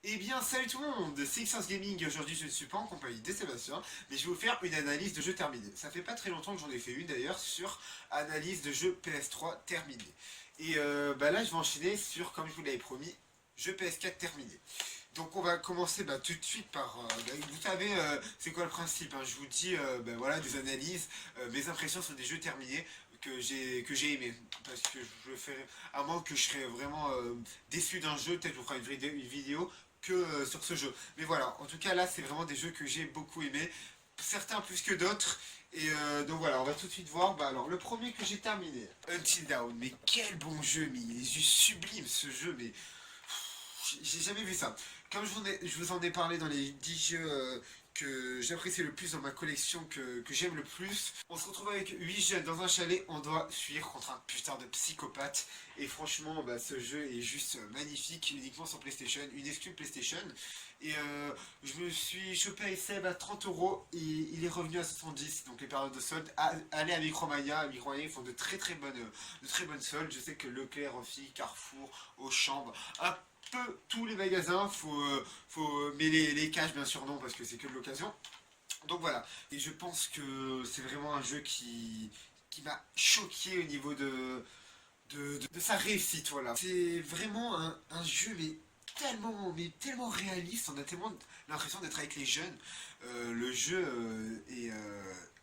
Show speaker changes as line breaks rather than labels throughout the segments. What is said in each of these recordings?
Eh bien, salut tout le monde, c'est Xens Gaming. Aujourd'hui, je ne suis pas en compagnie de Sébastien, mais je vais vous faire une analyse de jeu terminé. Ça fait pas très longtemps que j'en ai fait une d'ailleurs sur analyse de jeu PS3 terminé. Et là, je vais enchaîner sur, comme je vous l'avais promis, jeu PS4 terminé. Donc, on va commencer tout de suite par. Vous savez, c'est quoi le principe, hein. Je vous dis voilà, des analyses, mes impressions sur des jeux terminés que j'ai aimé. Parce que je fais. À moins que je serais vraiment déçu d'un jeu, peut-être je vous ferai une vidéo que sur ce jeu. Mais voilà, en tout cas là c'est vraiment des jeux que j'ai beaucoup aimé, certains plus que d'autres. Et donc voilà, on va tout de suite voir. Alors le premier que j'ai terminé, Until Dawn, mais quel bon jeu, mais il est juste sublime ce jeu, mais j'ai jamais vu ça. Comme je vous en ai parlé dans les 10 jeux que j'apprécie le plus dans ma collection, que j'aime le plus, on se retrouve avec 8 jeunes dans un chalet, on doit fuir contre un putain de psychopathe. Et franchement, ce jeu est juste magnifique, uniquement sur PlayStation, une exclue PlayStation. Et je me suis chopé avec Seb à 30 € et il est revenu à 70, donc les périodes de solde. Allez à Micromania, ils font de très bonnes soldes. Je sais que Leclerc aussi, Carrefour, Auchan, un peu tous les magasins, mais les caches bien sûr non parce que c'est que de l'occasion. Donc voilà, et je pense que c'est vraiment un jeu qui m'a choqué au niveau de sa réussite, voilà. C'est vraiment un jeu mais tellement réaliste, on a tellement l'impression d'être avec les jeunes. Le jeu est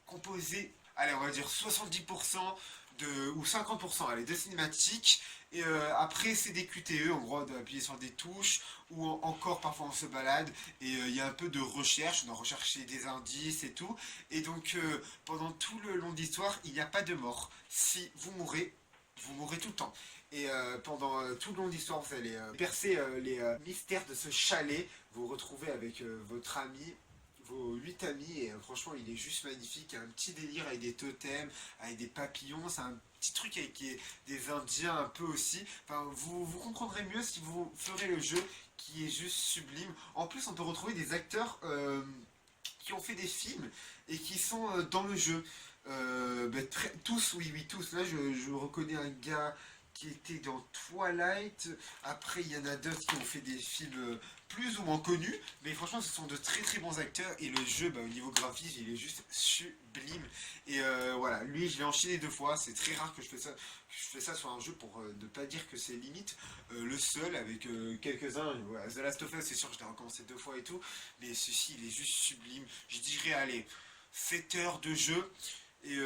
composé, allez on va dire 70% ou 50%, allez, de cinématiques, et après c'est des QTE, en gros d'appuyer sur des touches, ou encore parfois on se balade, et il y a un peu de recherche, on doit rechercher des indices et tout, et donc pendant tout le long de l'histoire, il n'y a pas de mort. Si vous mourrez tout le temps. Et pendant tout le long de l'histoire, vous allez percer les mystères de ce chalet. Vous vous retrouvez avec votre ami, vos 8 amis, et franchement, il est juste magnifique. Il y a un petit délire avec des totems, avec des papillons. C'est un petit truc avec des Indiens un peu aussi. Enfin, vous comprendrez mieux si vous ferez le jeu, qui est juste sublime. En plus, on peut retrouver des acteurs qui ont fait des films et qui sont dans le jeu. Tous, oui, oui, tous. Là, je reconnais un gars qui était dans Twilight. Après, il y en a d'autres qui ont fait des films plus ou moins connus. Mais franchement, ce sont de très très bons acteurs. Et le jeu, au niveau graphisme, il est juste sublime. Et voilà, lui, je l'ai enchaîné 2 fois. C'est très rare que je fais ça sur un jeu pour ne pas dire que c'est limite le seul avec quelques-uns. Voilà, The Last of Us, c'est sûr que je l'ai recommencé 2 fois et tout. Mais ceci, il est juste sublime. Je dirais, allez, 7 heures de jeu. Et y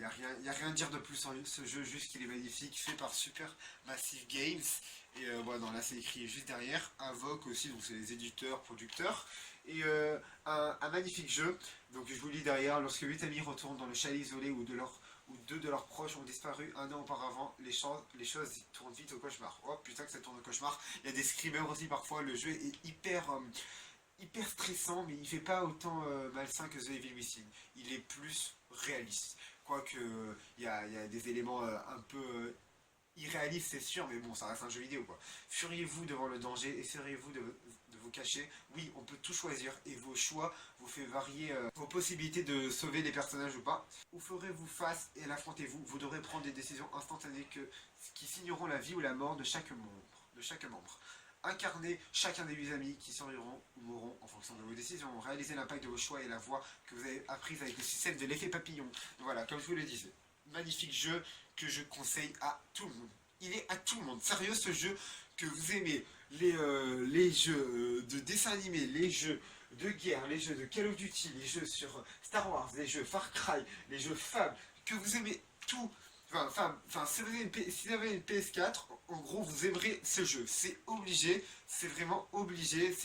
a rien à dire de plus en ce jeu, juste qu'il est magnifique, fait par Super Massive Games. Et non, là c'est écrit juste derrière. Invoque aussi, donc c'est les éditeurs, producteurs. Et un magnifique jeu. Donc je vous lis derrière, lorsque 8 amis retournent dans le chalet isolé ou 2 de leurs proches ont disparu un an auparavant, les choses tournent vite au cauchemar. Oh putain que ça tourne au cauchemar. Il y a des screamers aussi parfois, le jeu est hyper stressant, mais il fait pas autant malsain que The Evil Within. Il est plus réaliste. Quoique, il y a des éléments un peu irréalistes, c'est sûr, mais bon, ça reste un jeu vidéo, quoi. Furiez-vous devant le danger, essayerez-vous de vous cacher. Oui, on peut tout choisir, et vos choix vous fait varier vos possibilités de sauver les personnages ou pas. Où ferez-vous face et l'affrontez-vous. Vous devrez prendre des décisions instantanées qui signeront la vie ou la mort de chaque membre. Incarnez chacun des 8 amis qui survivront ou mourront en fonction de vos décisions. Réalisez l'impact de vos choix et la voie que vous avez apprise avec le système de l'effet papillon. Voilà, comme je vous le disais, magnifique jeu que je conseille à tout le monde. Il est à tout le monde. Sérieux, ce jeu, que vous aimez les jeux de dessin animé, les jeux de guerre, les jeux de Call of Duty, les jeux sur Star Wars, les jeux Far Cry, les jeux Fable, que vous aimez tout. Si vous avez une PS4, en gros, vous aimerez ce jeu. C'est obligé, c'est vraiment obligé.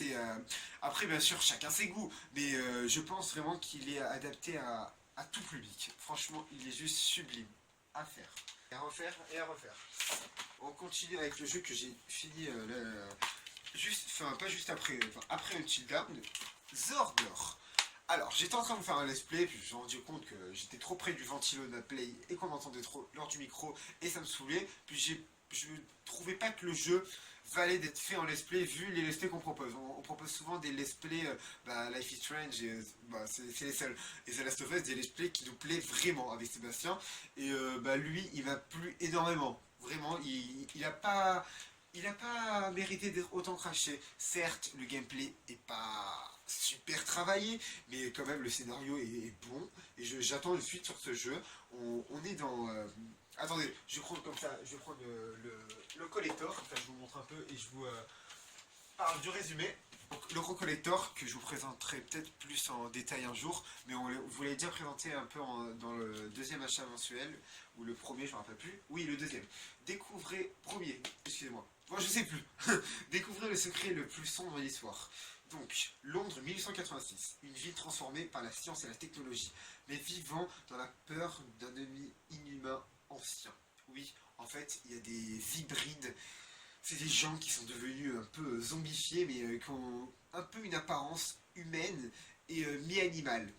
Après, bien sûr, chacun ses goûts, mais je pense vraiment qu'il est adapté à tout public. Franchement, il est juste sublime à faire. Et à refaire et à refaire. On continue avec le jeu que j'ai fini pas juste après, après Until Dawn, The Order. Alors, j'étais en train de faire un let's play, puis je me suis rendu compte que j'étais trop près du ventilo de ma play et qu'on m'entendait trop lors du micro, et ça me saoulait. Puis je ne trouvais pas que le jeu valait d'être fait en let's play vu les let's play qu'on propose. On propose souvent des let's play, Life is Strange, et, c'est les seuls. Et The Last of Us, des let's play qui nous plaît vraiment avec Sébastien. Et lui, il m'a plu énormément. Vraiment, il a pas il n'a pas mérité d'être autant craché. Certes, le gameplay est pas super travaillé, mais quand même le scénario est bon. Et j'attends une suite sur ce jeu. On est dans... attendez, je prends comme ça, je prends le collector, enfin je vous montre un peu et je vous parle du résumé. Donc, le gros collector que je vous présenterai peut-être plus en détail un jour, mais on vous l'avait déjà présenté un peu dans le deuxième achat mensuel, ou le premier, je ne me rappelle plus. Oui, le deuxième. Découvrez, premier, excusez-moi. Bon, je sais plus. Découvrez le secret le plus sombre de l'histoire. Donc, Londres 1886, une ville transformée par la science et la technologie, mais vivant dans la peur d'un ennemi inhumain ancien. Oui, en fait, il y a des hybrides, c'est des gens qui sont devenus un peu zombifiés, mais qui ont un peu une apparence humaine et mi-animale.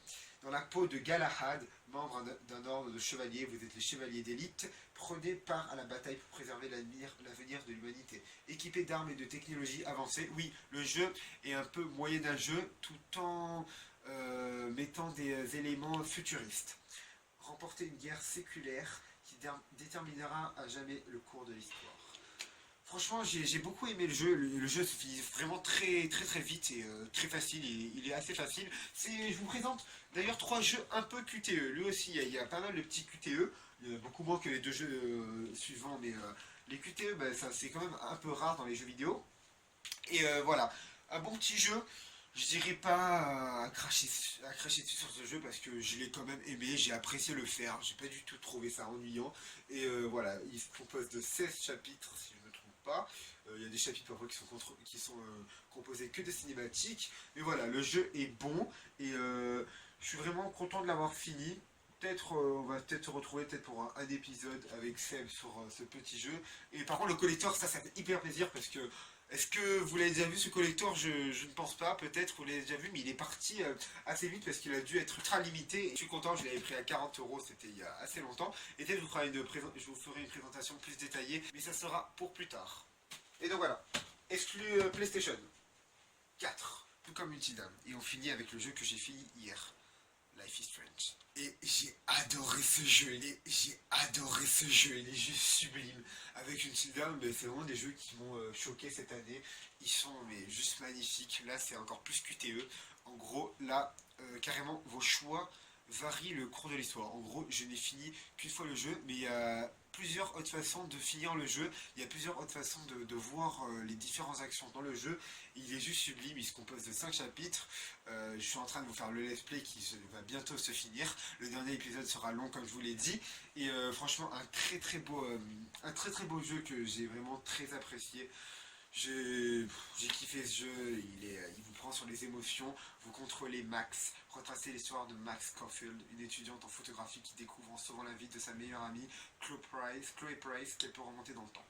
Dans la peau de Galahad, membre d'un ordre de chevaliers, vous êtes les chevaliers d'élite, prenez part à la bataille pour préserver l'avenir de l'humanité. Équipé d'armes et de technologies avancées, oui, le jeu est un peu moyenâgeux tout en mettant des éléments futuristes. Remporter une guerre séculaire qui déterminera à jamais le cours de l'histoire. Franchement, j'ai beaucoup aimé le jeu. Le jeu se finit vraiment très très très vite et très facile. Il est assez facile. Je vous présente d'ailleurs 3 jeux un peu QTE. Lui aussi, il y a pas mal de petits QTE. Il y en a beaucoup moins que les 2 jeux suivants, mais les QTE, bah, ça c'est quand même un peu rare dans les jeux vidéo. Et voilà, un bon petit jeu. Je dirais pas à cracher dessus sur ce jeu parce que je l'ai quand même aimé, j'ai apprécié le faire, j'ai pas du tout trouvé ça ennuyant. Et voilà, il se compose de 16 chapitres si je ne me trompe pas. Il y a des chapitres parfois qui sont composés que de cinématiques. Mais voilà, le jeu est bon et je suis vraiment content de l'avoir fini. Peut-être on va peut-être se retrouver peut-être pour un épisode avec Seb sur ce petit jeu. Et par contre le collector, ça fait hyper plaisir parce que est-ce que vous l'avez déjà vu ce collector? Je ne pense pas, peut-être vous l'avez déjà vu, mais il est parti assez vite parce qu'il a dû être ultra limité. Je suis content, je l'avais pris à 40 €, c'était il y a assez longtemps. Et peut-être je vous ferai une présentation plus détaillée, mais ça sera pour plus tard. Et donc voilà, exclu PlayStation 4, tout comme Multidam. Et on finit avec le jeu que j'ai fini hier, Life is Strange. Et j'ai adoré ce jeu, j'ai adoré ce jeu, il est juste sublime. Avec une Multidam, c'est vraiment des jeux qui m'ont choqué cette année. Ils sont mais, juste magnifiques. Là, c'est encore plus QTE. En gros, là, carrément, vos choix varient le cours de l'histoire. En gros, je n'ai fini qu'une fois le jeu, mais il y a plusieurs autres façons de finir le jeu. Il y a plusieurs autres façons de voir les différentes actions dans le jeu. Il est juste sublime, il se compose de 5 chapitres. Je suis en train de vous faire le let's play qui va bientôt se finir. Le dernier épisode sera long comme je vous l'ai dit. Et franchement, un très très beau jeu que j'ai vraiment très apprécié. J'ai kiffé ce jeu, il vous prend sur les émotions, vous contrôlez Max, retracez l'histoire de Max Caulfield, une étudiante en photographie qui découvre en sauvant la vie de sa meilleure amie, Chloe Price, qu'elle peut remonter dans le temps.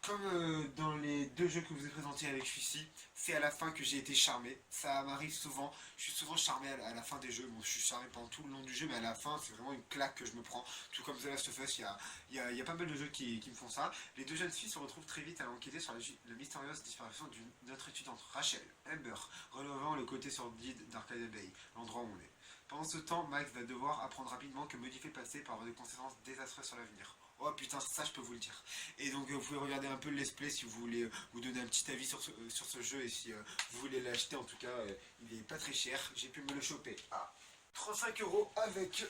Comme dans les 2 jeux que je vous ai présentés avec celui-ci, c'est à la fin que j'ai été charmé. Ça m'arrive souvent, je suis souvent charmé à la fin des jeux. Bon, je suis charmé pendant tout le long du jeu, mais à la fin, c'est vraiment une claque que je me prends. Tout comme The Last of Us, il y a pas mal de jeux qui me font ça. Les 2 jeunes filles se retrouvent très vite à enquêter sur la mystérieuse disparition d'une autre étudiante, Rachel, Amber, relevant le côté sordide d'Arcade Bay, l'endroit où on est. Pendant ce temps, Max va devoir apprendre rapidement que modifier le passé peut avoir des conséquences désastreuses sur l'avenir. Oh putain, ça je peux vous le dire. Et donc vous pouvez regarder un peu le let's play si vous voulez vous donner un petit avis sur ce jeu. Et si vous voulez l'acheter, en tout cas, il est pas très cher. J'ai pu me le choper à 35 € avec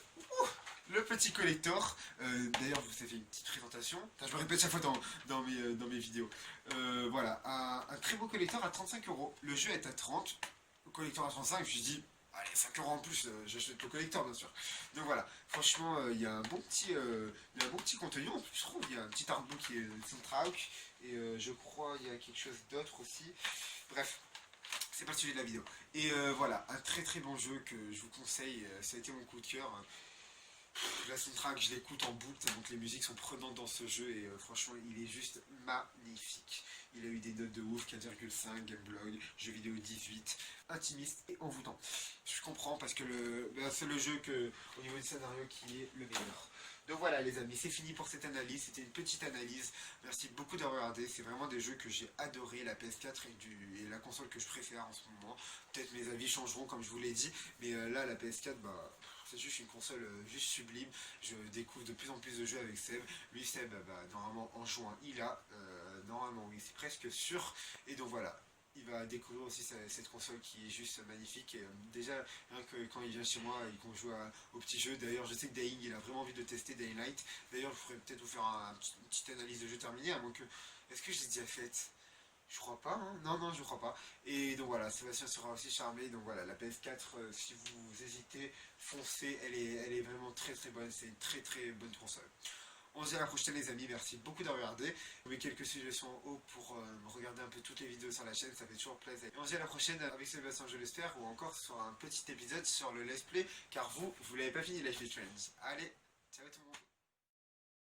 le petit collector. D'ailleurs, je vous ai fait une petite présentation. Enfin, je me répète chaque fois dans mes vidéos. Voilà, un très beau collector à 35 €. Le jeu est à 30. Le collector à 35, je me suis dit... Allez, 5 € en plus, j'achète le collector bien sûr. Donc voilà, franchement, il y a un bon petit contenu en plus, je trouve. Il y a un petit artbook qui est soundtrack, et je crois il y a quelque chose d'autre aussi. Bref, c'est pas le sujet de la vidéo. Et voilà, un très très bon jeu que je vous conseille, ça a été mon coup de cœur. La soundtrack, je l'écoute en boucle, donc les musiques sont prenantes dans ce jeu et franchement, il est juste magnifique. Il a eu des notes de ouf, 4,5, Gameblog, jeu vidéo 18, intimiste et envoûtant. Je comprends parce que c'est le jeu au niveau du scénario qui est le meilleur. Donc voilà les amis, c'est fini pour cette analyse, c'était une petite analyse. Merci beaucoup d'avoir regardé, c'est vraiment des jeux que j'ai adoré, la PS4 et la console que je préfère en ce moment. Peut-être mes avis changeront comme je vous l'ai dit, mais là la PS4, c'est juste une console juste sublime. Je découvre de plus en plus de jeux avec Seb. Lui, Seb, normalement en juin, il a normalement, oui, c'est presque sûr. Et donc voilà, il va découvrir aussi cette console qui est juste magnifique. Et, déjà, rien que quand il vient chez moi et qu'on joue au petit jeu, d'ailleurs, je sais que Dying, il a vraiment envie de tester Dying Light. D'ailleurs, je pourrais peut-être vous faire une petite analyse de jeu terminé, à moins que. Est-ce que je l'ai déjà faite? Je crois pas, hein. Non, non, je crois pas. Et donc voilà, Sébastien sera aussi charmé. Donc voilà, la PS4, si vous hésitez, foncez. Elle est vraiment très très bonne. C'est une très très bonne console. On se dit à la prochaine les amis, merci beaucoup d'avoir regardé. Vous mettez quelques suggestions en haut pour regarder un peu toutes les vidéos sur la chaîne, ça fait toujours plaisir. Et on se dit à la prochaine avec Sébastien, je l'espère, ou encore sur un petit épisode sur le let's play, car vous l'avez pas fini Life is Strange. Allez, ciao tout le monde.